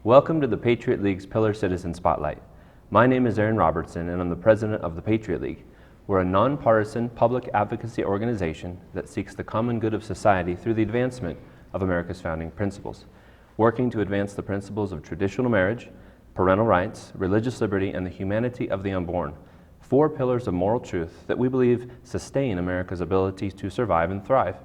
Welcome to the Patriot League's Pillar Citizen Spotlight. My name is Aaron Robertson and I'm the president of the Patriot League. We're a nonpartisan public advocacy organization that seeks the common good of society through the advancement of America's founding principles, working to advance the principles of traditional marriage, parental rights, religious liberty, and the humanity of the unborn, 4 pillars of moral truth that we believe sustain America's ability to survive and thrive.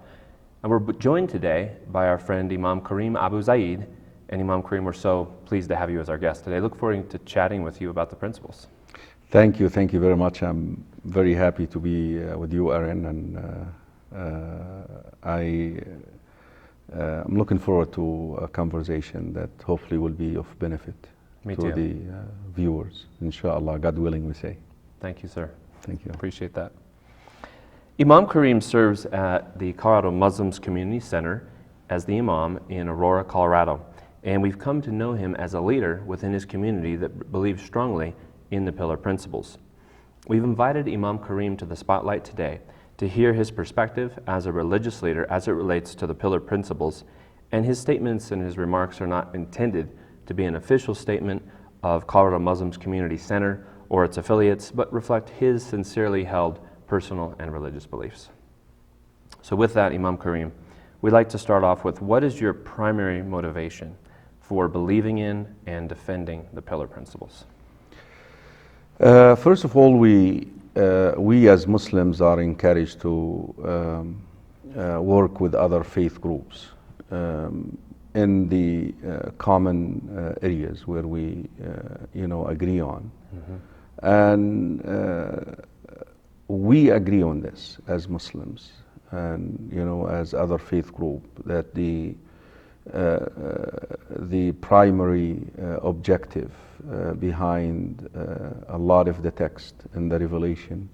And we're joined today by our friend Imam Karim Abuzaid. And Imam Karim, we're so pleased to have you as our guest today. Look forward to chatting with you about the principles. Thank you very much. I'm very happy to be with you, Aaron, and I'm looking forward to a conversation that hopefully will be of benefit to the viewers. Inshallah, God willing, we say. Thank you, sir. Thank you. Appreciate that. Imam Karim serves at the Colorado Muslims Community Center as the Imam in Aurora, Colorado. And we've come to know him as a leader within his community that believes strongly in the pillar principles. We've invited Imam Karim to the spotlight today to hear his perspective as a religious leader as it relates to the pillar principles, and his statements and his remarks are not intended to be an official statement of Colorado Muslims Community Center or its affiliates, but reflect his sincerely held personal and religious beliefs. So with that, Imam Karim, we'd like to start off with, what is your primary motivation for believing in and defending the pillar principles? First of all, we as Muslims are encouraged to work with other faith groups in the common areas where we, agree on. Mm-hmm. And we agree on this as Muslims, and as other faith group, that the primary objective behind a lot of the text in the Revelation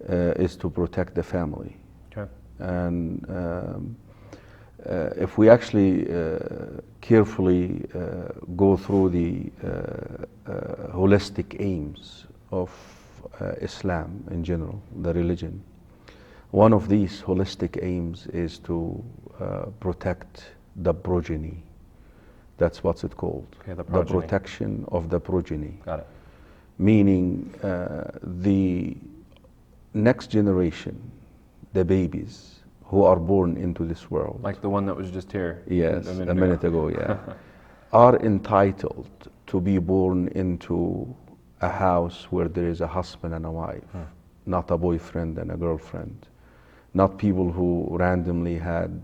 is to protect the family. Okay. And if we actually carefully go through the holistic aims of Islam in general, the religion, one of these holistic aims is to protect the progeny. That's what's it called. Okay, the protection of the progeny. Got it. Meaning the next generation, the babies who are born into this world. Like the one that was just here. Yes, a minute ago, yeah. Are entitled to be born into a house where there is a husband and a wife, not a boyfriend and a girlfriend. Not people who randomly had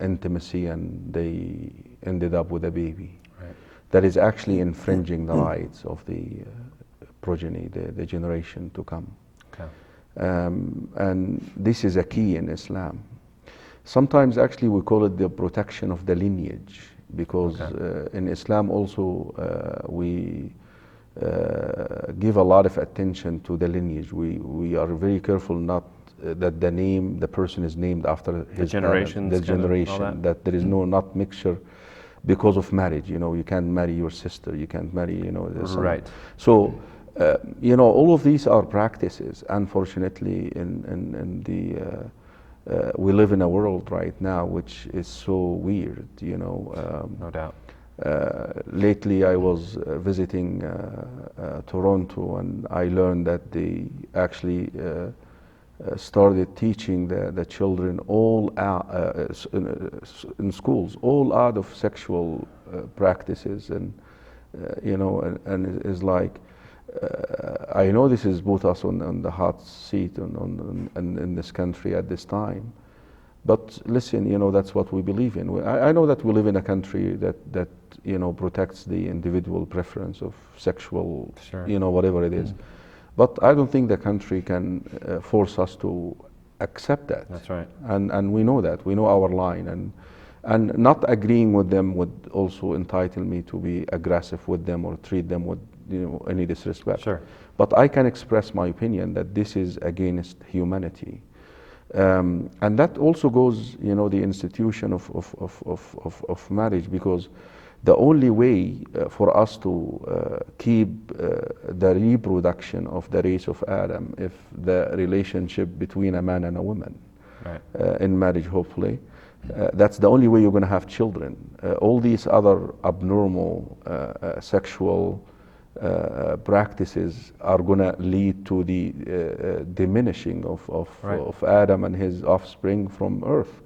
intimacy and they ended up with a baby. Right. That is actually infringing the rights of the progeny, the generation to come. Okay. And this is a key in Islam. Sometimes actually we call it the protection of the lineage, because in Islam also we give a lot of attention to the lineage. We are very careful not that the person is named after his generation, that there is not mixture because of marriage. You can't marry your sister, you can't marry right. So all of these are practices. Unfortunately, in the we live in a world right now which is so weird. No doubt. Lately I was visiting Toronto, and I learned that they actually started teaching the children all in schools, all out of sexual practices, and and it's like I know this has put us on the hot seat in this country at this time, but listen, that's what we believe in. I know that we live in a country that protects the individual preference of sexual, sure. Whatever it is. But I don't think the country can force us to accept that. That's right. And we know that. We know our line. And not agreeing with them would also entitle me to be aggressive with them or treat them with any disrespect. Sure. But I can express my opinion that this is against humanity. And that also goes, the institution of marriage, because the only way for us to keep the reproduction of the race of Adam, if the relationship between a man and a woman, right. In marriage, hopefully, That's the only way you're going to have children. All these other abnormal sexual practices are going to lead to the diminishing of Adam and his offspring from earth.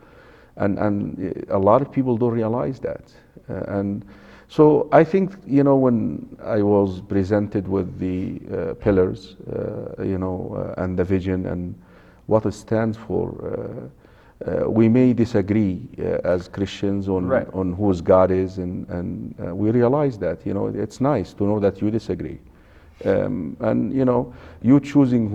And a lot of people don't realize that. And so I think, when I was presented with the pillars, and the vision and what it stands for, we may disagree as Christians on whose God is, and we realize that, it's nice to know that you disagree. And you choosing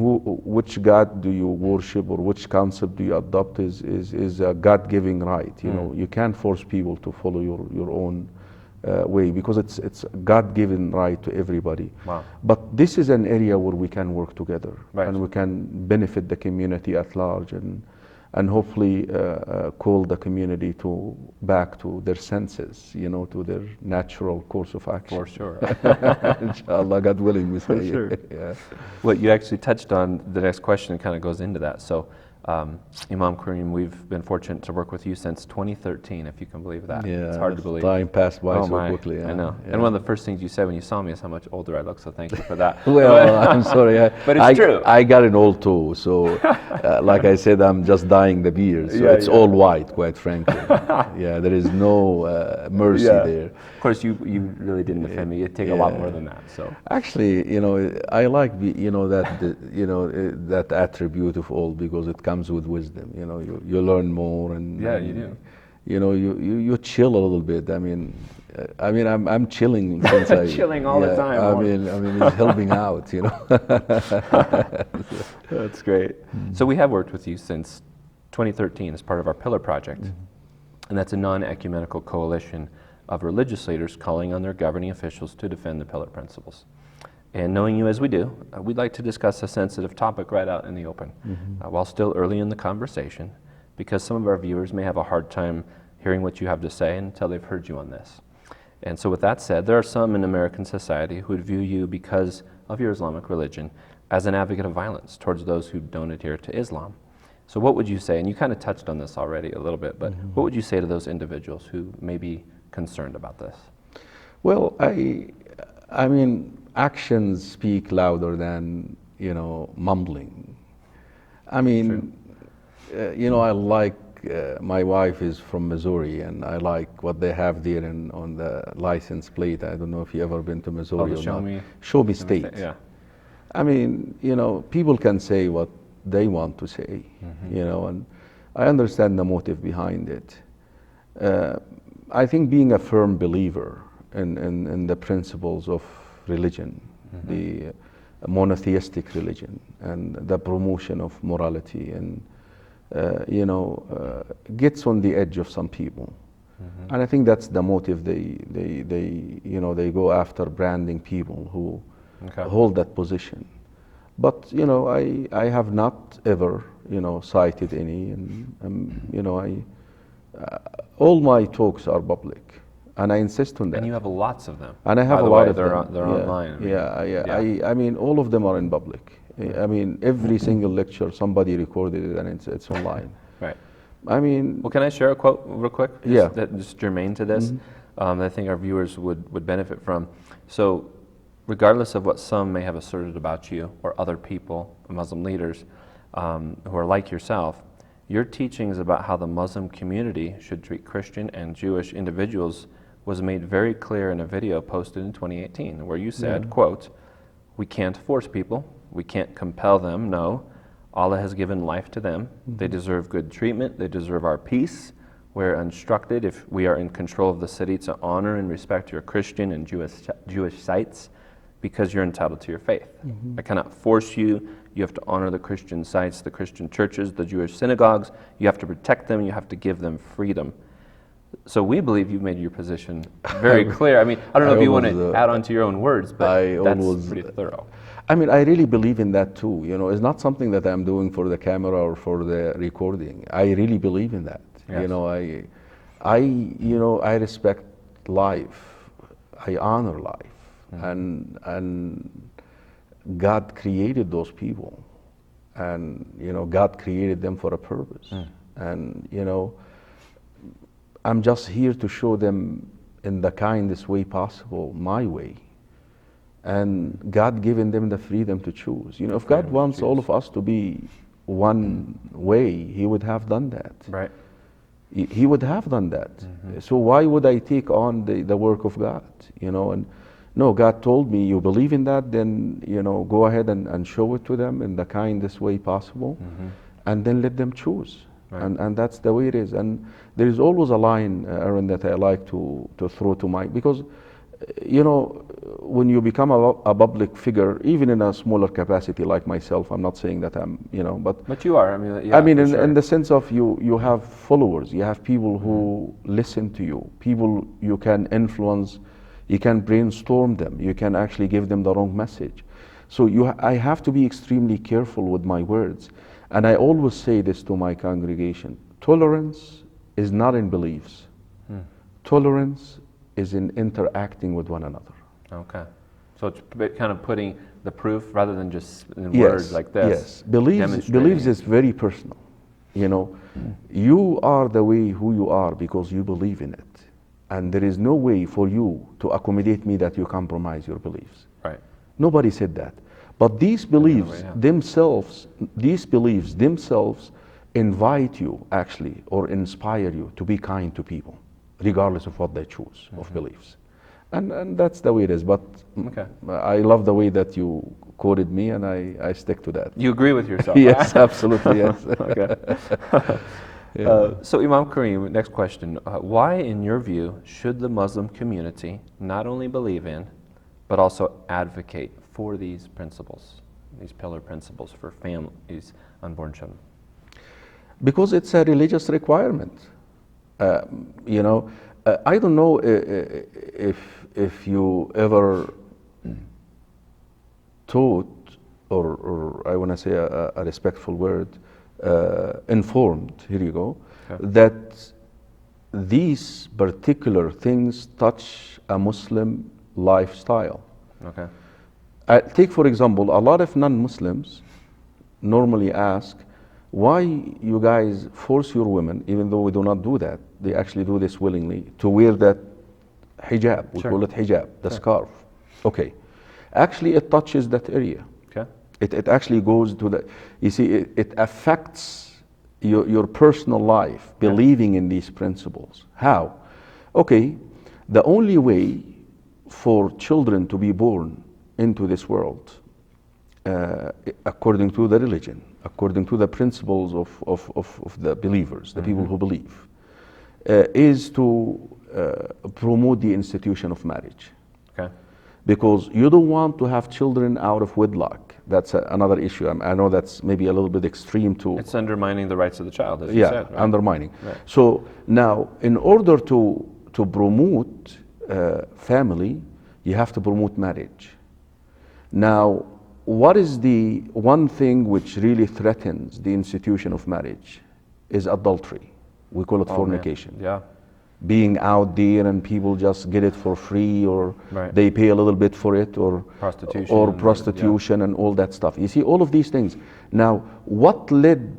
which God do you worship or which concept do you adopt is a God-given right. You can't force people to follow your own way, because it's a God-given right to everybody. Wow. But this is an area where we can work together, Right. and we can benefit the community at large, and hopefully call the community back to their senses, to their natural course of action. For sure. Inshallah, God willing, we say. For sure. Yeah. Well, you actually touched on the next question and kind of goes into that. So, Imam Karim, we've been fortunate to work with you since 2013, if you can believe that. Yeah, it's hard to believe. Time passed by so my, quickly. Yeah. I know. Yeah. And one of the first things you said when you saw me is how much older I look, so thank you for that. Well, I'm sorry. But it's true. I got an old too, so like I said, I'm just dyeing the beard. So it's all white, quite frankly. Yeah, there is no mercy there. Of course, you really didn't offend me. It'd take a lot more than that. So actually, I like that attribute of old, because it comes with wisdom. You learn more, and you do. You chill a little bit. I mean, I'm chilling since chilling all the time. I mean, it's helping out. That's great. So we have worked with you since 2013 as part of our Pillar Project, and that's a non-ecumenical coalition of religious leaders calling on their governing officials to defend the Pillar principles. And knowing you as we do, we'd like to discuss a sensitive topic right out in the open, while still early in the conversation, because some of our viewers may have a hard time hearing what you have to say until they've heard you on this. And so with that said, there are some in American society who would view you, because of your Islamic religion, as an advocate of violence towards those who don't adhere to Islam. So what would you say, and you kind of touched on this already a little bit, but what would you say to those individuals who may be concerned about this? Well, I mean, actions speak louder than, mumbling. I mean, I like, my wife is from Missouri, and I like what they have there on the license plate. I don't know if you ever been to Missouri or not. Show me state. Yeah. I mean, people can say what they want to say, and I understand the motive behind it. I think being a firm believer in the principles of religion, the monotheistic religion, and the promotion of morality, and gets on the edge of some people, and I think that's the motive. They go after branding people who hold that position. But I have not ever cited any, and all my talks are public, and I insist on that. And you have lots of them. And I have a lot of they're them. They're online. I mean, all of them are in public. I mean, every single lecture, somebody recorded it, and it's online. Right. I mean... Well, can I share a quote real quick? Yeah. Just germane to this, that I think our viewers would benefit from. So, regardless of what some may have asserted about you or other people, Muslim leaders, who are like yourself, your teachings about how the Muslim community should treat Christian and Jewish individuals was made very clear in a video posted in 2018, where you said, quote, "We can't force people. We can't compel them. No. Allah has given life to them. They deserve good treatment. They deserve our peace. We're instructed, if we are in control of the city, to honor and respect your Christian and Jewish sites, because you're entitled to your faith. I cannot force you. You have to honor the Christian sites, the Christian churches, the Jewish synagogues. You have to protect them. You have to give them freedom." So we believe you've made your position very clear. I mean, I don't know if you want to add on to your own words, but that's pretty thorough. I mean, I really believe in that too. It's not something that I'm doing for the camera or for the recording. I really believe in that. Yes. I respect life. I honor life, and God created those people, and God created them for a purpose, and I'm just here to show them in the kindest way possible, my way. And God given them the freedom to choose. You know, if God wants all of us to be one way, He would have done that. Right. He would have done that. So why would I take on the work of God? You know, and no, God told me, you believe in that, then, you know, go ahead and show it to them in the kindest way possible, and then let them choose. Right. And that's the way it is. And there is always a line, Aaron, that I like to throw to my, because, you know, when you become a public figure, even in a smaller capacity like myself, I'm not saying that I'm, you know, but you are. I mean, yeah, in the sense of you have followers, you have people who listen to you, people you can influence, you can brainstorm them, you can actually give them the wrong message. So I have to be extremely careful with my words. And I always say this to my congregation: tolerance is not in beliefs. Tolerance is in interacting with one another. Okay. So it's kind of putting the proof rather than just in words like this. Yes, beliefs is very personal. You know, you are the way who you are because you believe in it. And there is no way for you to accommodate me that you compromise your beliefs. Right. Nobody said that. But these beliefs themselves invite you actually, or inspire you to be kind to people, regardless of what they choose of beliefs. And that's the way it is. But I love the way that you quoted me, and I stick to that. You agree with yourself? Yes, absolutely, yes. So Imam Karim, next question. Why, in your view, should the Muslim community not only believe in, but also advocate for these principles, these pillar principles for families, unborn children? Because it's a religious requirement. You know, I don't know if you ever taught, or I want to say a respectful word, informed, here you go, that these particular things touch a Muslim lifestyle. Okay. Take, for example, a lot of non-Muslims normally ask, why you guys force your women, even though we do not do that, they actually do this willingly, to wear that hijab. We call it hijab, the scarf. Okay. Actually, it touches that area. Okay. It actually goes to the, you see, it affects your personal life, believing in these principles. How? Okay, the only way for children to be born into this world, according to the religion, according to the principles of the believers, the people who believe, is to promote the institution of marriage. Okay. Because you don't want to have children out of wedlock. That's another issue. I know that's maybe a little bit extreme to... It's undermining the rights of the child, as you said. Right? Undermining. Right. So now, in order to promote family, you have to promote marriage. Now, what is the one thing which really threatens the institution of marriage is adultery. We call it fornication. Man. Yeah. Being out there and people just get it for free, or they pay a little bit for it, or prostitution and all that stuff. You see, all of these things. Now, what led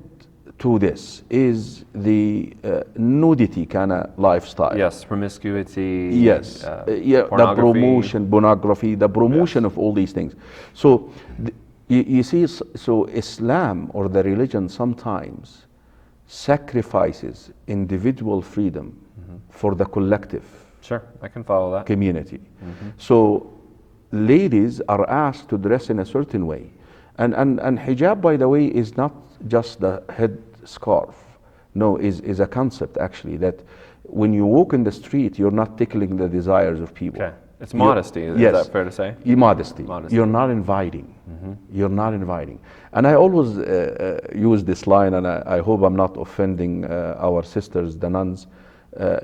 to this is the nudity kind of lifestyle. Yes, promiscuity. Yes, the promotion, pornography, the promotion of all these things. So, you see, so Islam or the religion sometimes sacrifices individual freedom for the collective. Sure, I can follow that. Community. So ladies are asked to dress in a certain way. And hijab, by the way, is not just the head scarf. No, is a concept actually that when you walk in the street, you're not tickling the desires of people. Okay. It's modesty, is that fair to say? Modesty. You're not inviting. You're not inviting. And I always use this line, and I hope I'm not offending our sisters, the nuns.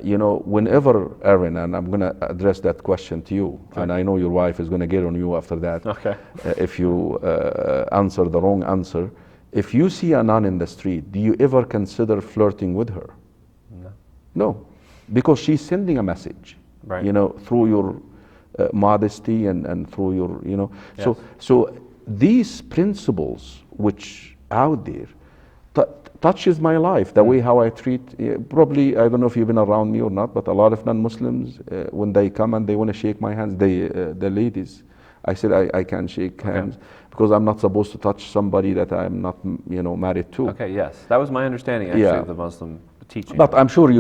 You know, whenever, Aaron, and I'm going to address that question to you, and I know your wife is going to get on you after that, if you answer the wrong answer. If you see a nun in the street, do you ever consider flirting with her? No, because she's sending a message, you know, through your modesty and through your, you know. So these principles which out there touches my life, the way how I treat, probably, I don't know if you've been around me or not, but a lot of non-Muslims, when they come and they want to shake my hands, the ladies, I said I can't shake hands because I'm not supposed to touch somebody that I'm not, married to. Okay, yes. That was my understanding, actually, of the Muslim teaching. But I'm sure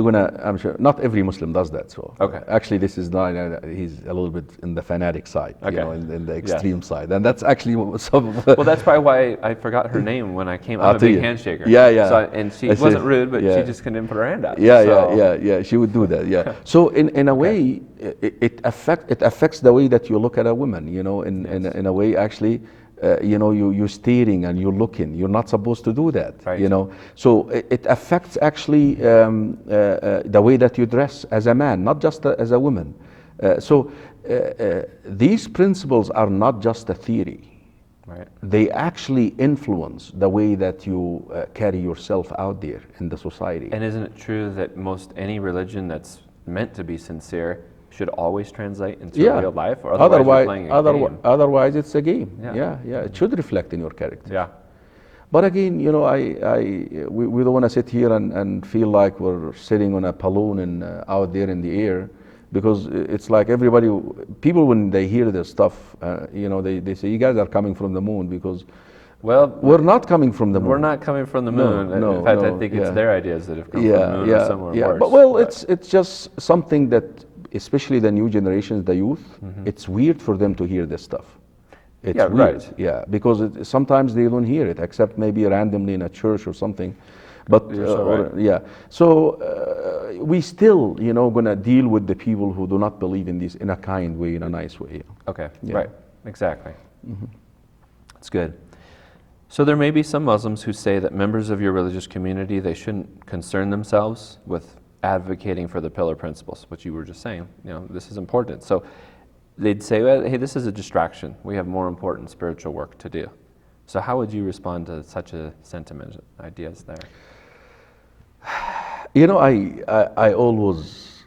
I'm sure not every Muslim does that. So actually, this is not. He's a little bit in the fanatic side, in the extreme side, and that's actually what some. Well, that's probably why I forgot her name when I came. I'm a big handshaker. Yeah. So and she wasn't rude, but she just couldn't put her hand out. Yeah. She would do that. Yeah. So in a way, it affects the way that you look at a woman. In a way, actually. You're staring and you're looking. You're not supposed to do that. Right. So it affects actually the way that you dress as a man, not just as a woman. So these principles are not just a theory. Right. They actually influence the way that you carry yourself out there in the society. And isn't it true that most any religion that's meant to be sincere should always translate into real life, or otherwise you're playing a game? Otherwise it's a game. Yeah. It should reflect in your character. Yeah. But again, we don't want to sit here and feel like we're sitting on a balloon and out there in the air, because it's like people when they hear this stuff, they say you guys are coming from the moon, because we're not coming from the moon. We're not coming from the moon. No, in fact, I think it's their ideas that have come from the moon or somewhere worse. But it's just something that, especially the new generations, the youth, it's weird for them to hear this stuff. It's weird. Right. Yeah, because sometimes they don't hear it, except maybe randomly in a church or something. But so we still, gonna deal with the people who do not believe in this in a kind way, in a nice way. Okay. Right. Exactly. That's good. So there may be some Muslims who say that members of your religious community, they shouldn't concern themselves with advocating for the pillar principles, which you were just saying, this is important. So they'd say, well, hey, this is a distraction. We have more important spiritual work to do. So how would you respond to such a sentiment, ideas there? I always,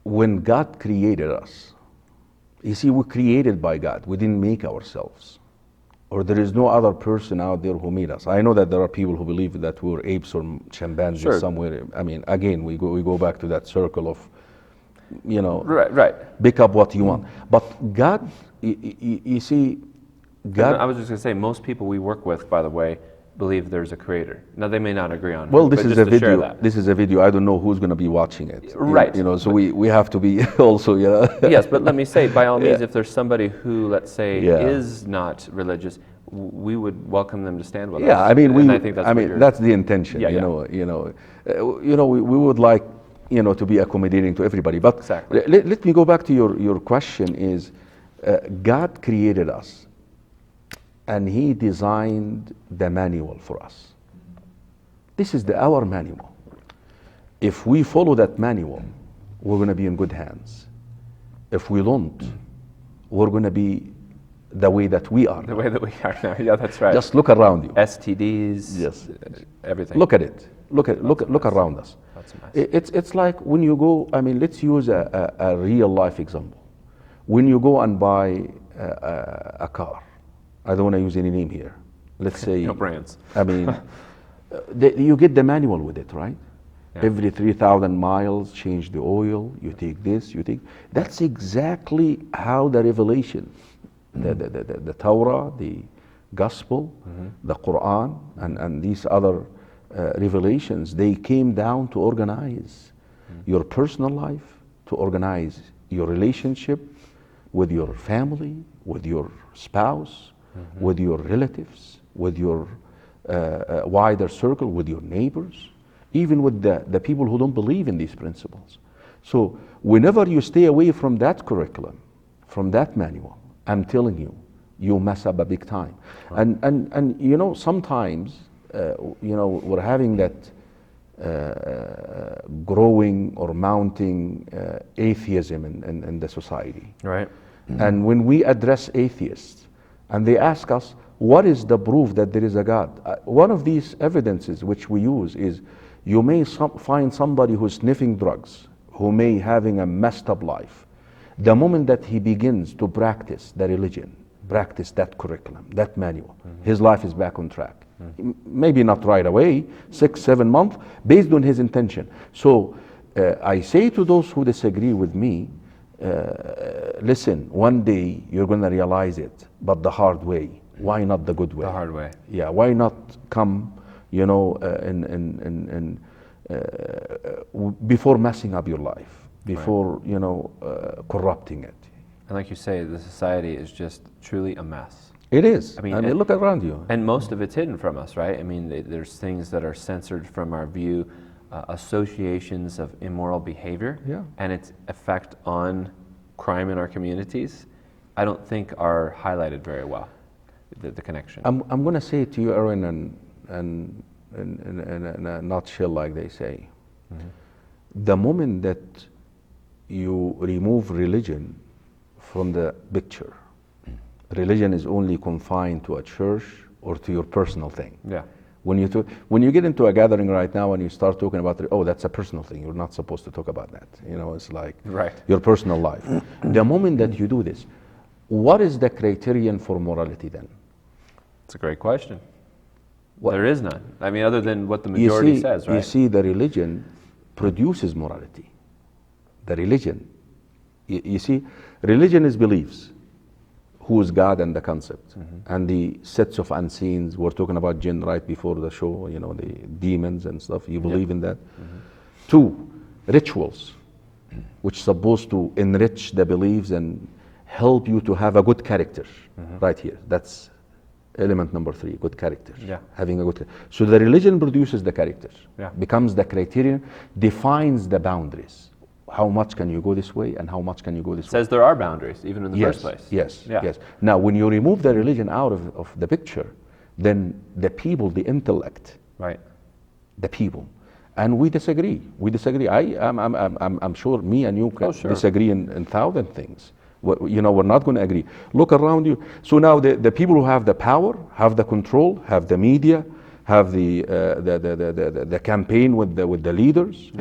when God created us, you see, we're created by God. We didn't make ourselves. Or there is no other person out there who made us. I know that there are people who believe that we're apes or chimpanzees somewhere. I mean, again, we go back to that circle of, right. Pick up what you want. But God, you see, God. I was just going to say, most people we work with, by the way, believe there's a creator. Now, they may not agree on it. Well, this is a video. This is a video. I don't know who's going to be watching it. Right. So we have to be also, Yes, but let me say, by all means, if there's somebody who, let's say, is not religious, we would welcome them to stand with us. Yeah, I mean, I think that's the intention. We would like, to be accommodating to everybody. But exactly. Let me go back to your question. Is God created us, and He designed the manual for us. This is our manual. If we follow that manual, we're going to be in good hands. If we don't, we're going to be the way that we are. The way that we are now. Yeah, that's right. Just look around you. STDs. Yes. Everything. Look at it. Look around us. That's a mess. It's like when you go. I mean, let's use a real life example. When you go and buy a car, I don't want to use any name here. Let's say no brands. I mean, you get the manual with it, right? Yeah. Every 3,000 miles, change the oil. You take this. That's exactly how the revelation, the Torah, the Gospel, the Quran, and these other revelations, they came down to organize your personal life, to organize your relationship with your family, with your spouse, with your relatives, with your wider circle, with your neighbors, even with the people who don't believe in these principles. So whenever you stay away from that curriculum, from that manual, I'm telling you, you mess up a big time. Right. And sometimes we're having that growing or mounting atheism in the society. Right. And when we address atheists, and they ask us, what is the proof that there is a God? One of these evidences which we use is, you may find somebody who's sniffing drugs, who may having a messed up life. The moment that he begins to practice the religion, practice that curriculum, that manual, his life is back on track. Maybe not right away, 6, 7 months, based on his intention. So I say to those who disagree with me, listen, one day you're going to realize it, but the hard way. Why not the good way? The hard way. Yeah, why not come, before messing up your life, before, corrupting it. And like you say, the society is just truly a mess. It is. I mean, look around you. And most of it's hidden from us, right? I mean, there's things that are censored from our view, associations of immoral behavior, and its effect on crime in our communities, I don't think are highlighted very well, the connection. I'm going to say it to you, Aaron, and in a nutshell, like they say. The moment that you remove religion from the picture, religion is only confined to a church or to your personal thing. Yeah. When you get into a gathering right now and you start talking about, that's a personal thing, you're not supposed to talk about that. It's like your personal life. The moment that you do this, what is the criterion for morality then? It's a great question. There is none. I mean, other than what the majority says, right? You see, the religion produces morality. The religion. You see, religion is beliefs. Who is God and the concept. And the sets of unseens. We're talking about jinn right before the show, the demons and stuff. You believe in that. 2, rituals, which are supposed to enrich the beliefs and help you to have a good character. Right here. That's element number 3, good character. Having a good. So the religion produces the character. Becomes the criterion, defines the boundaries. How much can you go this way and how much can you go this way? Says there are boundaries, even in the first place. Yes. Now, when you remove the religion out of the picture, then the people, the intellect, the people, and we disagree. I'm sure me and you can disagree in 1,000 things. We're not going to agree. Look around you. So now the people who have the power, have the control, have the media, have the campaign with the leaders.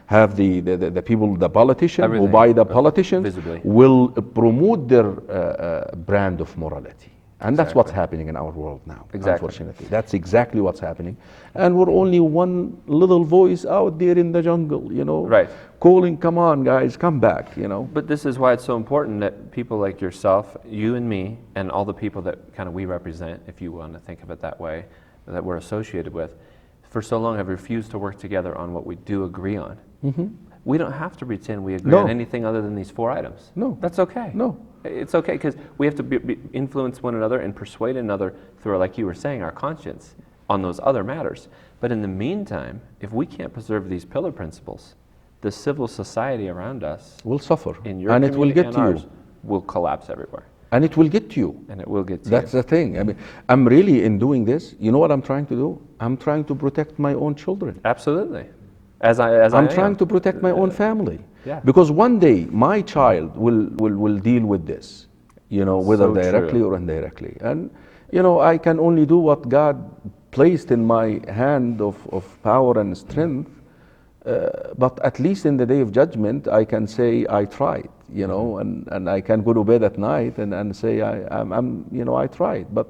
Have the people, the politicians who buy the politicians, will promote their brand of morality. And that's what's happening in our world now, unfortunately. That's exactly what's happening. And we're only one little voice out there in the jungle, calling, come on, guys, come back, But this is why it's so important that people like yourself, you and me, and all the people that kind of we represent, if you want to think of it that way, that we're associated with, for so long have refused to work together on what we do agree on. We don't have to pretend we agree on anything other than these 4 items. No. That's okay. No. It's okay, because we have to influence one another and persuade another through, like you were saying, our conscience on those other matters. But in the meantime, if we can't preserve these pillar principles, the civil society around us will suffer, in your and it will get to ours, you. Will collapse everywhere. And it will get to you. And it will get to That's you. the thing. I mean, I'm really, in doing this, you know what I'm trying to do? I'm trying to protect my own children. Absolutely. I'm trying to protect my own family. Because one day my child will deal with this, whether directly or indirectly. And, I can only do what God placed in my hand of power and strength. But at least in the day of judgment, I can say I tried, and I can go to bed at night and say I tried. But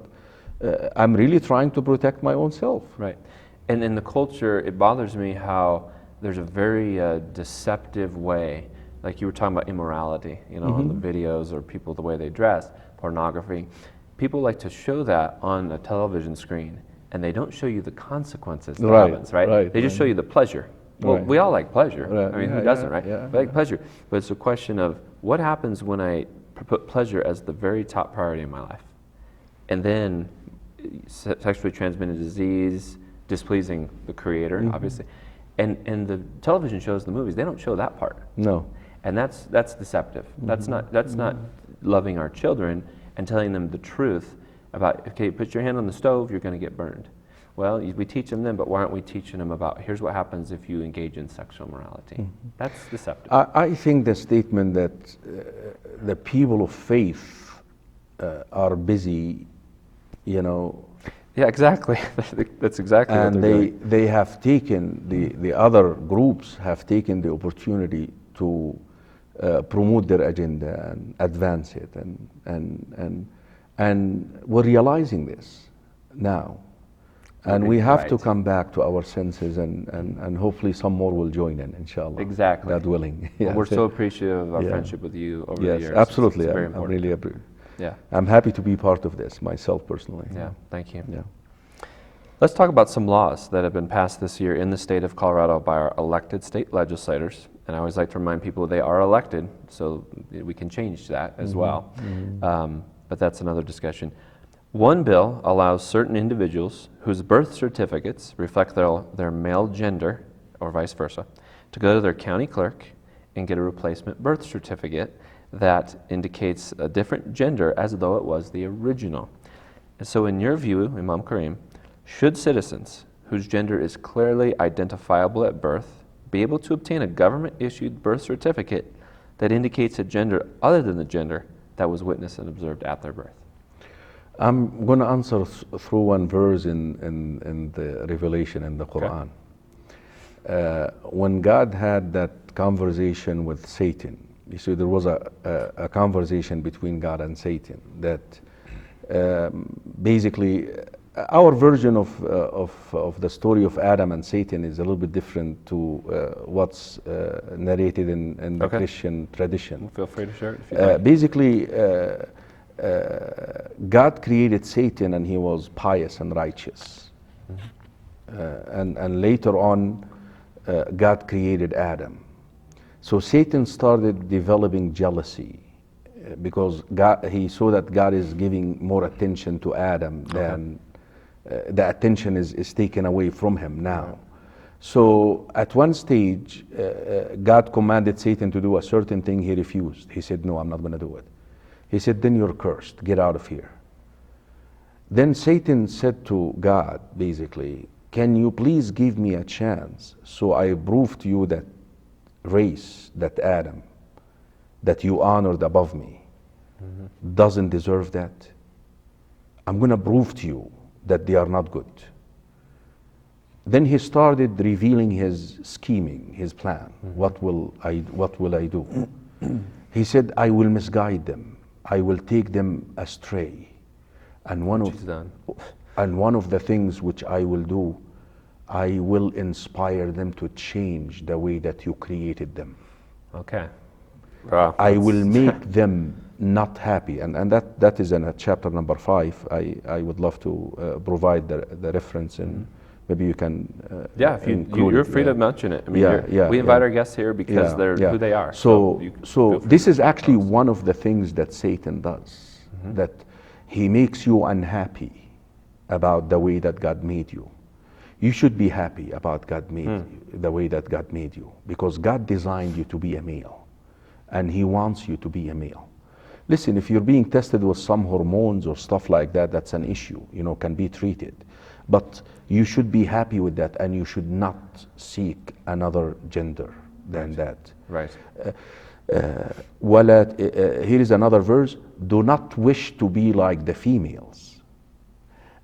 I'm really trying to protect my own self. Right. And in the culture, it bothers me how there's a very deceptive way, like you were talking about immorality, on the videos, or people, the way they dress, pornography. People like to show that on a television screen, and they don't show you the consequences that happens, right? They just show you the pleasure. Well, we all like pleasure. I mean, who doesn't, right? We like pleasure. But it's a question of what happens when I put pleasure as the very top priority in my life. And then sexually transmitted disease, displeasing the creator, obviously. And the television shows, the movies, they don't show that part. No. And that's deceptive. That's not loving our children and telling them the truth about, okay, put your hand on the stove, you're going to get burned. Well, we teach them then, but why aren't we teaching them about, here's what happens if you engage in sexual morality? That's deceptive. I think the statement that the people of faith are busy, Yeah, exactly. That's exactly what they're doing. And they have taken, the other groups have taken the opportunity to promote their agenda and advance it. And we're realizing this now. And we have to Right. come back to our senses, and hopefully some more will join in, inshallah. Exactly. God willing. Well, we're so appreciative of our Yeah. friendship with you over the Yes, years. absolutely. It's very I'm important. really Yeah. I'm happy to be part of this myself personally. Yeah. Thank you. Yeah. Let's talk about some laws that have been passed this year in the state of Colorado by our elected state legislators. And I always like to remind people they are elected, so we can change that as well. But that's another discussion. One bill allows certain individuals whose birth certificates reflect their male gender, or vice versa, to go to their county clerk and get a replacement birth certificate that indicates a different gender as though it was the original. And so in your view, Imam Karim, should citizens whose gender is clearly identifiable at birth be able to obtain a government-issued birth certificate that indicates a gender other than the gender that was witnessed and observed at their birth? I'm going to answer through one verse in the Revelation in the Quran. When God had that conversation with Satan, you see there was a conversation between God and Satan that basically our version of the story of Adam and Satan is a little bit different to what's narrated in the Christian tradition. Feel free to share it if you'd like. Basically, God created Satan and he was pious and righteous. And later on, God created Adam. So Satan started developing jealousy because he saw that God is giving more attention to Adam than the attention is taken away from him now. So at one stage, God commanded Satan to do a certain thing. He refused. He said, no, I'm not going to do it. He said, then you're cursed. Get out of here. Then Satan said to God, basically, can you please give me a chance so I prove to you that race, that Adam, that you honored above me, doesn't deserve that? I'm going to prove to you that they are not good. Then he started revealing his scheming, his plan. What will I do? He said, I will misguide them. I will take them astray. And one of the things which I will do, I will inspire them to change the way that you created them. Okay. I will make them not happy. And that is in chapter number 5. I would love to provide the reference, and maybe you can if you're free to mention it. I mean, we invite our guests here because they're who they are. So this is actually one of the things that Satan does, that he makes you unhappy about the way that God made you. You should be happy about God made you, the way that God made you, because God designed you to be a male, and he wants you to be a male. Listen, if you're being tested with some hormones or stuff like that, that's an issue, can be treated. But you should be happy with that, and you should not seek another gender than that. Right. Here is another verse. Do not wish to be like the females,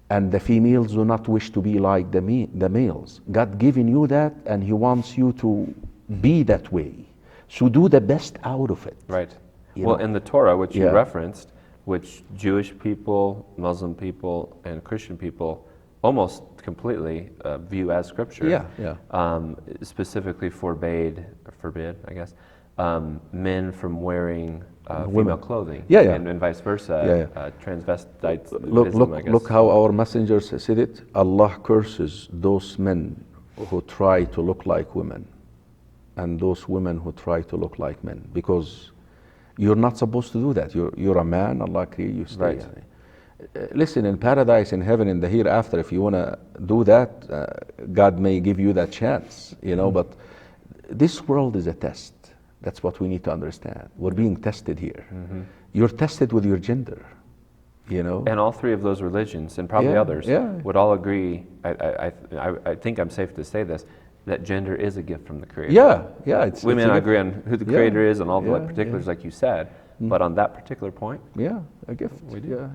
and the females do not wish to be like the males. God given you that, and he wants you to be that way. So do the best out of it. Right. Well, in the Torah, which you referenced, which Jewish people, Muslim people, and Christian people almost completely view as scripture, specifically forbid, I guess, men from wearing female clothing, and vice versa, transvestites. Look how our messengers said it. Allah curses those men who try to look like women, and those women who try to look like men, because you're not supposed to do that. You're a man. Allah created you. Right. Listen, in paradise, in heaven, in the hereafter, if you want to do that, God may give you that chance, but this world is a test. That's what we need to understand. We're being tested here. You're tested with your gender, And all three of those religions, and probably others, would all agree, I think I'm safe to say this, that gender is a gift from the Creator. We may not agree on who the Creator is and all the particulars like you said, but on that particular point, a gift. We do.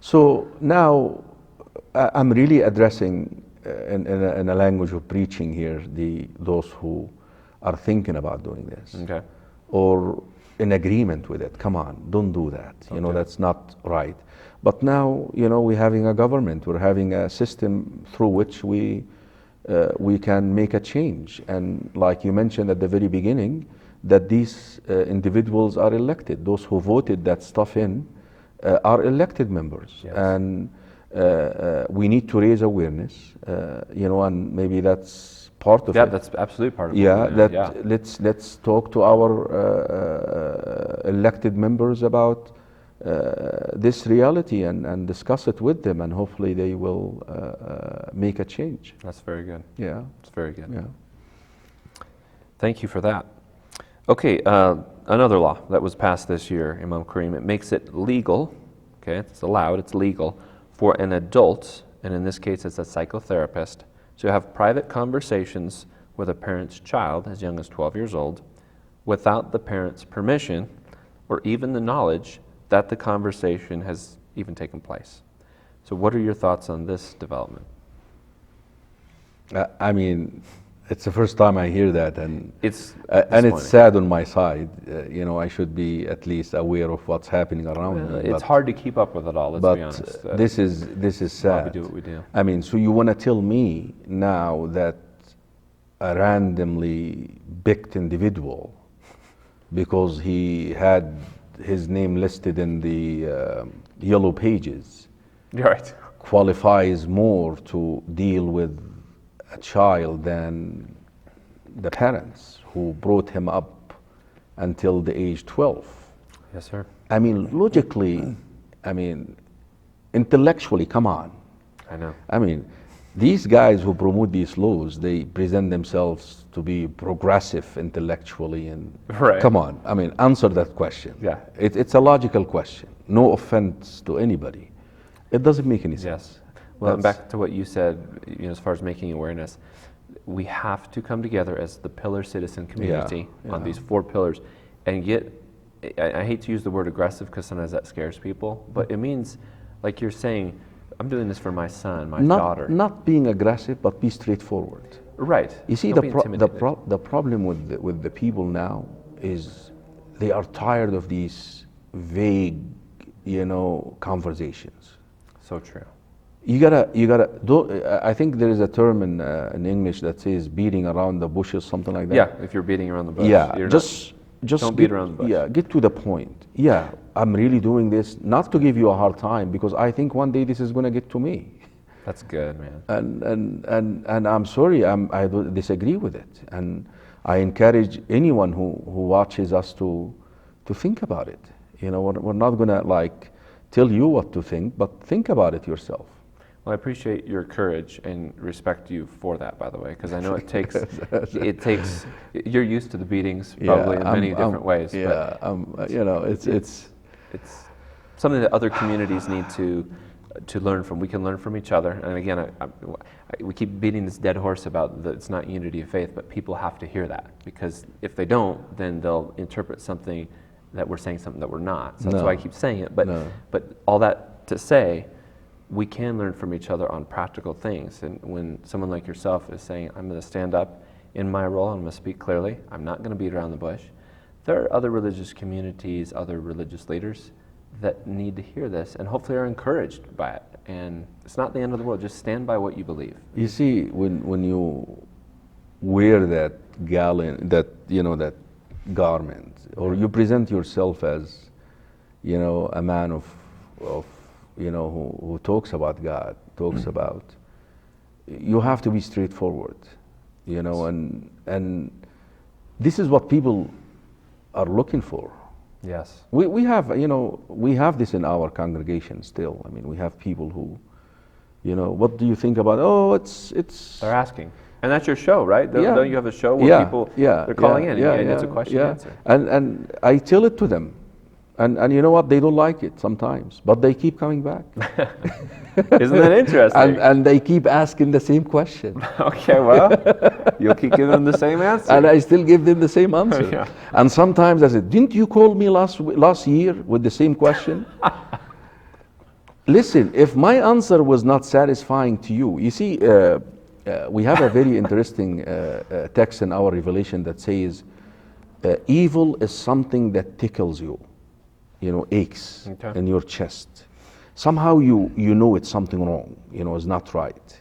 So now I'm really addressing in a language of preaching here those who are thinking about doing this, or in agreement with it. Come on, don't do that. You know, Okay. that's not right. But now, you know, we're having a government, we're having a system through which we can make a change. And like you mentioned at the very beginning, that these individuals are elected. Those who voted that stuff in are elected members. Yes. And we need to raise awareness, you know, and maybe that's part of Yeah, it. that's absolutely part of Yeah, it. that Yeah. let's talk to our elected members about this reality and discuss it with them, and hopefully they will make a change. That's very good. Yeah, That's very good. yeah. Thank you for that. Okay, another law that was passed this year, Imam Karim, it makes it legal, okay, it's allowed, it's legal, for an adult, and in this case it's a psychotherapist, to have private conversations with a parent's child as young as 12 years old without the parent's permission or even the knowledge that the conversation has even taken place. So what are your thoughts on this development? I mean, it's the first time I hear that, and It's and it's sad on my side. You know, I should be at least aware of what's happening around me. It's hard to keep up with it all, let's But be honest. this is why sad. we do what we do. I mean, so you want to tell me now that a randomly picked individual, because he had his name listed in the yellow pages, You're right. qualifies more to deal with a child than the parents who brought him up until the age 12. Yes, sir. I mean, logically, I mean, intellectually, come on. I know. I mean, these guys who promote these laws, they present themselves to be progressive intellectually, and Right. come on, I mean, answer that question. Yeah. It's a logical question. No offense to anybody. It doesn't make any sense. Yes. Well, and That's- back to what you said, you know, as far as making awareness, we have to come together as the pillar citizen community on yeah. these 4 pillars and get, I hate to use the word aggressive because sometimes that scares people, but it means, like you're saying, I'm doing this for my son, my daughter. Not being aggressive, but be straightforward. Right. You see, Don't the be intimidated. problem with the people now is they are tired of these vague, you know, conversations. So true. You gotta. I think there is a term in English that says beating around the bushes, something like that. Yeah, if you're beating around the bush. Yeah, you're just don't get, beat around the bush. Yeah, get to the point. Yeah, I'm really doing this not to give you a hard time, because I think one day this is gonna get to me. That's good, man. And I'm sorry, I do disagree with it, and I encourage anyone who watches us to think about it. You know, we're not gonna like tell you what to think, but think about it yourself. Well, I appreciate your courage and respect you for that, by the way, because I know it takes, you're used to the beatings probably in many different ways. Yeah, you know, it's something that other communities need to learn from. We can learn from each other. And again, we keep beating this dead horse about that it's not unity of faith, but people have to hear that, because if they don't, then they'll interpret something that we're saying something that we're not. So that's No. why I keep saying it. But No. but all that to say, we can learn from each other on practical things. And when someone like yourself is saying, I'm going to stand up in my role, I'm going to speak clearly, I'm not going to beat around the bush, there are other religious communities, other religious leaders that need to hear this and hopefully are encouraged by it. And it's not the end of the world, just stand by what you believe. You see, when you wear that that garment, or you present yourself as, you know, a man of you know, who talks about God, talks about, you have to be straightforward, you know, and this is what people are looking for. Yes. We have, you know, we have this in our congregation still. I mean, we have people who, you know, what do you think about? Oh, it's. They're asking. And that's your show, right? Yeah. Don't you have a show where people, they're calling in and it's a question and answer? And I tell it to them. And you know what? They don't like it sometimes, but they keep coming back. Isn't that interesting? and they keep asking the same question. Okay, well, you'll keep giving them the same answer. And I still give them the same answer. Yeah. And sometimes I say, didn't you call me last year with the same question? Listen, if my answer was not satisfying to you, you see, we have a very interesting text in our Revelation that says, Evil is something that tickles you, aches Okay. in your chest. Somehow you know it's something wrong, it's not right.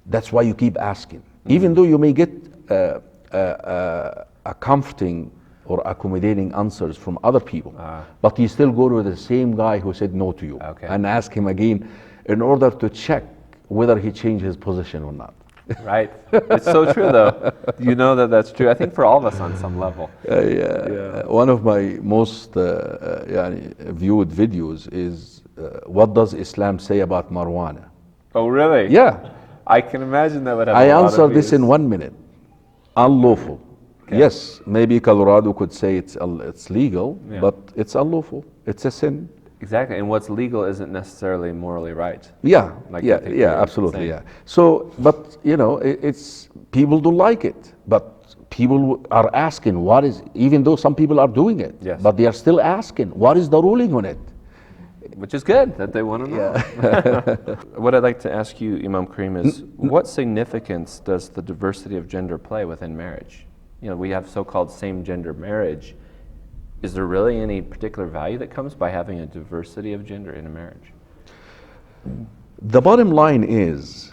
That's why you keep asking. Even though you may get a comforting or accommodating answers from other people, but you still go to the same guy who said no to you Okay. and ask him again in order to check whether he changed his position or not. Right. It's so true, though. You know that that's true. I think for all of us on some level. Yeah. One of my most viewed videos is what does Islam say about marijuana? Oh, really? Yeah, I can imagine that would have I a lot answer of this in views. 1 minute. Unlawful. Okay. Yes, maybe Colorado could say it's legal, Yeah. but it's unlawful. It's a sin. Exactly. And what's legal isn't necessarily morally right. Yeah, Like I think you're absolutely, saying. yeah. So, but it's people don't like it, but people are asking what is, even though some people are doing it, Yes. but they are still asking what is the ruling on it. Which is good that they want to know. What I'd like to ask you, Imam Karim, is what significance does the diversity of gender play within marriage? We have so-called same-gender marriage. Is there really any particular value that comes by having a diversity of gender in a marriage? The bottom line is,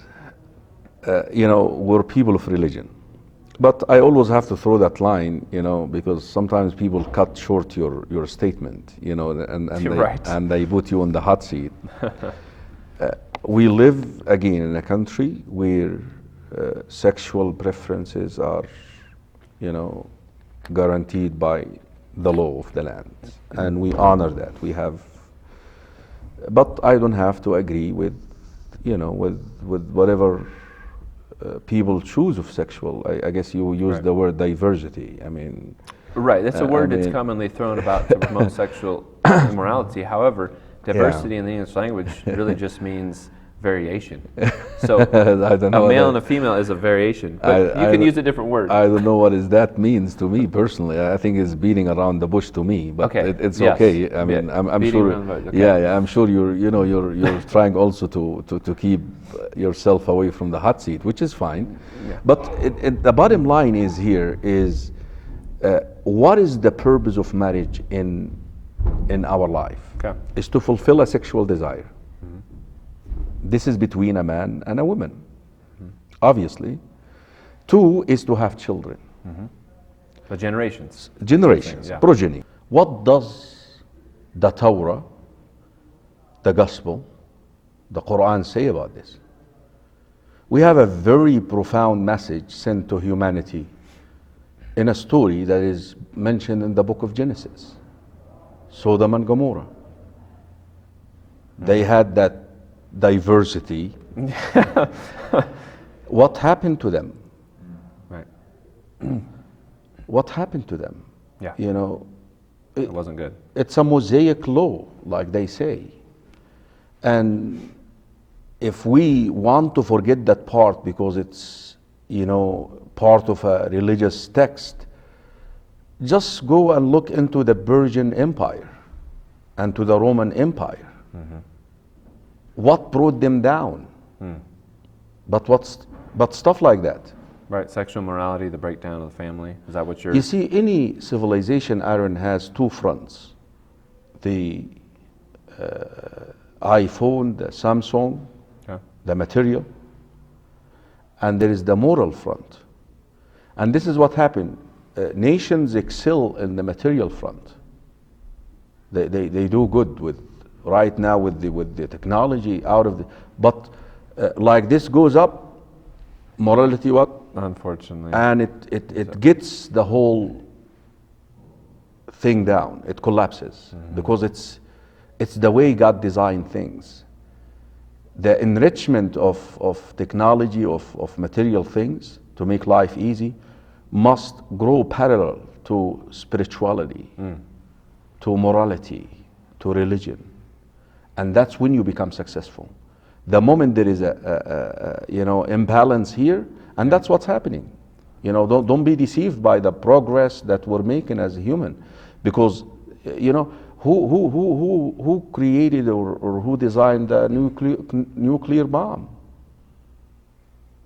we're people of religion. But I always have to throw that line, because sometimes people cut short your statement, and You're they, right. and they put you on the hot seat. We live, again, in a country where sexual preferences are, guaranteed by the law of the land. And we honor that. But I don't have to agree with whatever people choose of sexual. I guess you use Right. the word diversity. I mean, Right, that's a word that's mean- commonly thrown about to promote sexual immorality. However, diversity in the English language really just means variation. So I don't know a what male that- and a female is a variation, but you I- can use a different word. I don't know what that means to me personally. I think it's beating around the bush to me, but Okay, it's yes. okay. I mean, I'm Beating sure. around the bush, okay. Yeah, I'm sure you're trying also to keep yourself away from the hot seat, which is fine. Yeah. But the bottom line is what is the purpose of marriage in our life? Okay. Is to fulfill a sexual desire. This is between a man and a woman, obviously. 2 is to have children, The generations. generations, Yeah. progeny. What does the Torah, the Gospel, the Quran say about this? We have a very profound message sent to humanity in a story that is mentioned in the book of Genesis. Sodom and Gomorrah. They had that diversity. What happened to them? Right. What happened to them? Yeah. It It wasn't good. it's a Mosaic law, like they say. And if we want to forget that part because it's, part of a religious text, just go and look into the Persian Empire and to the Roman Empire. What brought them down? But stuff like that. Right, sexual morality, the breakdown of the family. Is that what you're... You see, any civilization, Aaron, has 2 fronts. The iPhone, the Samsung, Okay. the material, and there is the moral front. And this is what happened. Nations excel in the material front. They do good with right now with the technology out of the, but like this goes up, morality what? Unfortunately. And it gets the whole thing down. It collapses because it's the way God designed things. The enrichment of technology, of material things to make life easy must grow parallel to spirituality, to morality, to religion. And that's when you become successful. The moment there is a imbalance here, and that's what's happening. Don't be deceived by the progress that we're making as a human, because who created or who designed the nuclear bomb?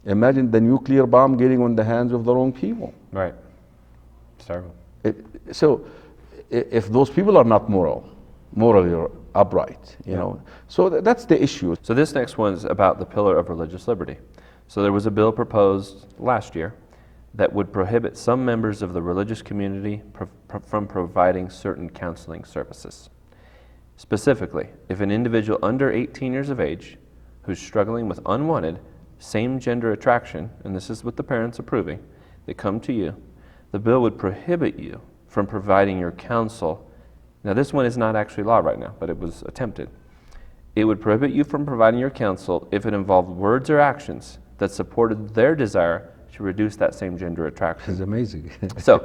Imagine the nuclear bomb getting on the hands of the wrong people. Right. It's terrible. So if those people are not morally upright, you know, so that's the issue. So this next one's about the pillar of religious liberty. So there was a bill proposed last year that would prohibit some members of the religious community from providing certain counseling services. Specifically, if an individual under 18 years of age who's struggling with unwanted same-gender attraction, and this is with the parents approving, they come to you, the bill would prohibit you from providing your counsel. Now this one is not actually law right now, but it was attempted. It would prohibit you from providing your counsel if it involved words or actions that supported their desire to reduce that same-gender attraction. It's amazing. So,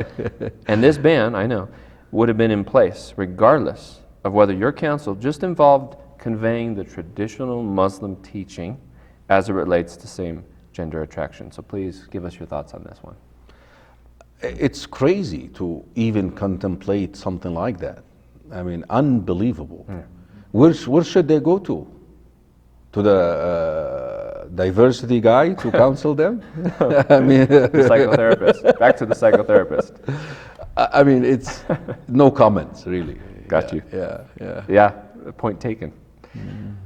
and this ban, I know, would have been in place regardless of whether your counsel just involved conveying the traditional Muslim teaching as it relates to same-gender attraction. So please give us your thoughts on this one. It's crazy to even contemplate something like that. I mean, unbelievable. Where should they go to? To the diversity guy to counsel them? I mean, The psychotherapist. Back to the psychotherapist. I mean, it's no comments, really. Got you. Yeah. Yeah, point taken.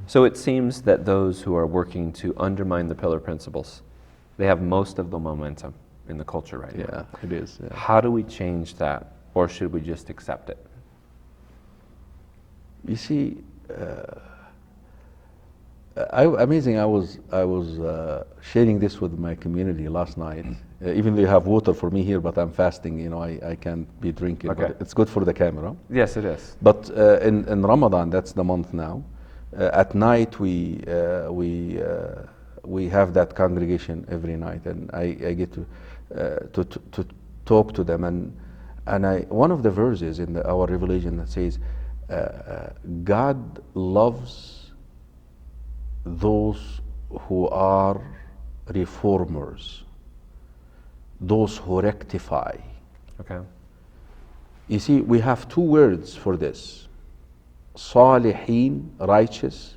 So it seems that those who are working to undermine the pillar principles, they have most of the momentum in the culture right now. Yeah, it is. Yeah. How do we change that, or should we just accept it? You see, amazing. I was sharing this with my community last night. Even though you have water for me here, but I'm fasting. You know, I can't be drinking. Okay. But it's good for the camera. Yes, it is. But in Ramadan, that's the month now. At night we have that congregation every night, and I get to talk to them, and one of the verses in our revelation that says, God loves those who are reformers, those who rectify. Okay. You see, we have two words for this: Salihin, righteous,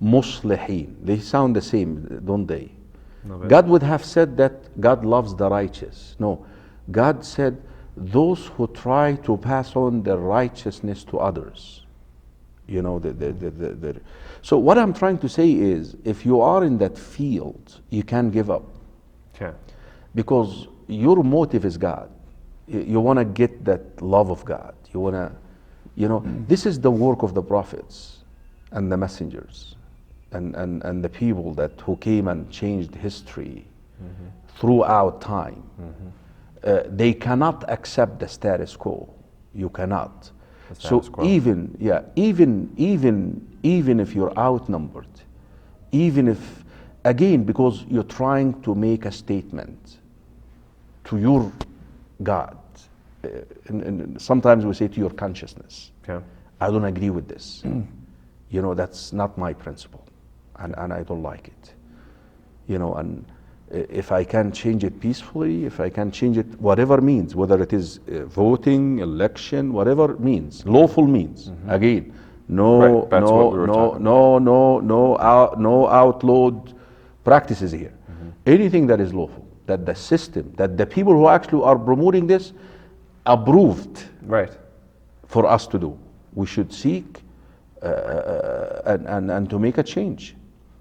Muslihin. They sound the same, don't they? No, but God would have said that God loves the righteous. No, God said those who try to pass on the righteousness to others. You know, so what I'm trying to say is, if you are in that field, you can't give up. Okay. Because your motive is God. You want to get that love of God. You want to, you know, this is the work of the prophets and the messengers and the people who came and changed history throughout time. They cannot accept the status quo. You cannot. So even if you're outnumbered, even if, again, because you're trying to make a statement to your God, and sometimes we say to your consciousness, Okay. I don't agree with this. You know, that's not my principle, and I don't like it. You know, and if I can change it peacefully, if I can change it whatever means, whether it is voting, election, whatever means, lawful means. Again, no outlawed practices here. Anything that is lawful, that the system, that the people who actually are promoting this approved Right. for us to do. We should seek and to make a change.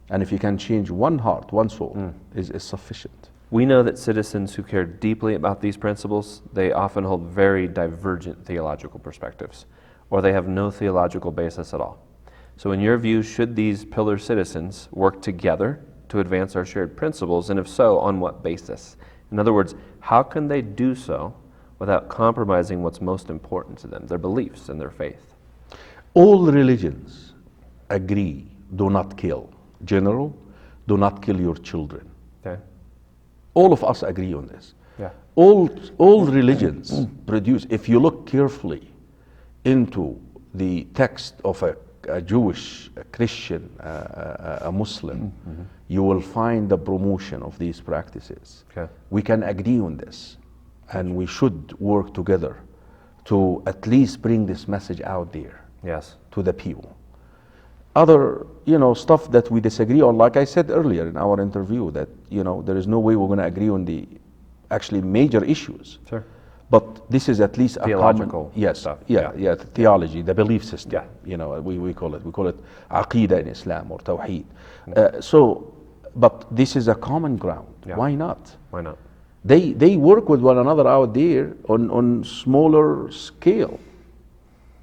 And if you can change one heart, one soul, is sufficient. We know that citizens who care deeply about these principles, they often hold very divergent theological perspectives, or they have no theological basis at all. So in your view, should these pillar citizens work together to advance our shared principles, and if so, on what basis? In other words, how can they do so without compromising what's most important to them, their beliefs and their faith? All religions agree, do not kill. General, do not kill your children. Okay. All of us agree on this. Yeah. All religions produce, if you look carefully into the text of a Jewish, a Christian, a Muslim, you will find the promotion of these practices. Okay. We can agree on this, and we should work together to at least bring this message out there. Yes. To the people. Other, stuff that we disagree on, like I said earlier in our interview, that, there is no way we're going to agree on the actually major issues. Sure. But this is at least a Theological common, yes, stuff, yeah, yeah. the theology, the belief system. Yeah. You know, we call it aqidah in Islam or tawheed. But this is a common ground. Yeah. Why not? Why not? They work with one another out there on smaller scale,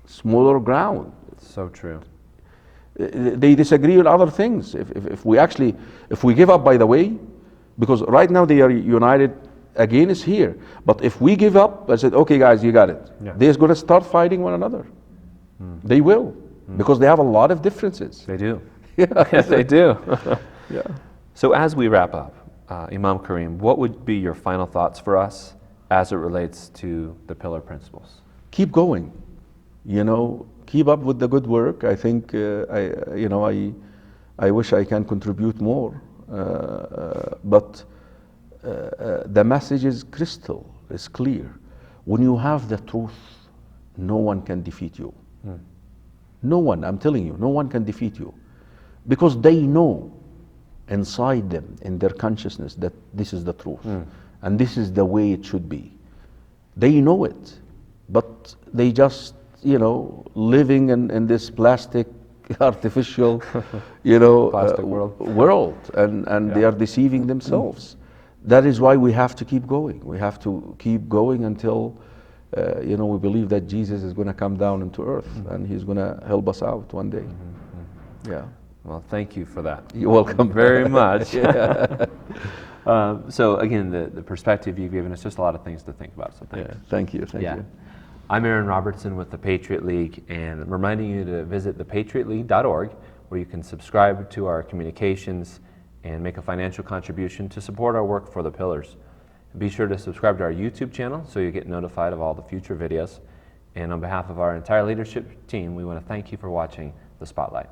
smaller ground. So true. They disagree on other things. If we give up, by the way, because right now they are united against here. But if we give up and said, okay guys, you got it, Yeah. they're going to start fighting one another. They will, because they have a lot of differences. They do. Yeah. Yes, they do. Yeah. So as we wrap up, Imam Karim, what would be your final thoughts for us as it relates to the pillar principles? Keep going. You know, keep up with the good work. I think I wish I can contribute more, but the message is crystal, it's clear. When you have the truth, no one can defeat you. No one, I'm telling you, no one can defeat you, because they know inside them, in their consciousness, that this is the truth and this is the way it should be. They know it, but they just, living in this plastic, artificial, Plastic world, and they are deceiving themselves. That is why we have to keep going. We have to keep going until, we believe that Jesus is going to come down into earth and he's going to help us out one day. Yeah. Well, thank you for that. You're welcome. Very much. So again, the perspective you've given us, just a lot of things to think about. So thanks. Yeah, thank you. Thank you. I'm Aaron Robertson with the Patriot League, and I'm reminding you to visit thepatriotleague.org, where you can subscribe to our communications and make a financial contribution to support our work for the pillars. Be sure to subscribe to our YouTube channel so you get notified of all the future videos. And on behalf of our entire leadership team, we want to thank you for watching The Spotlight.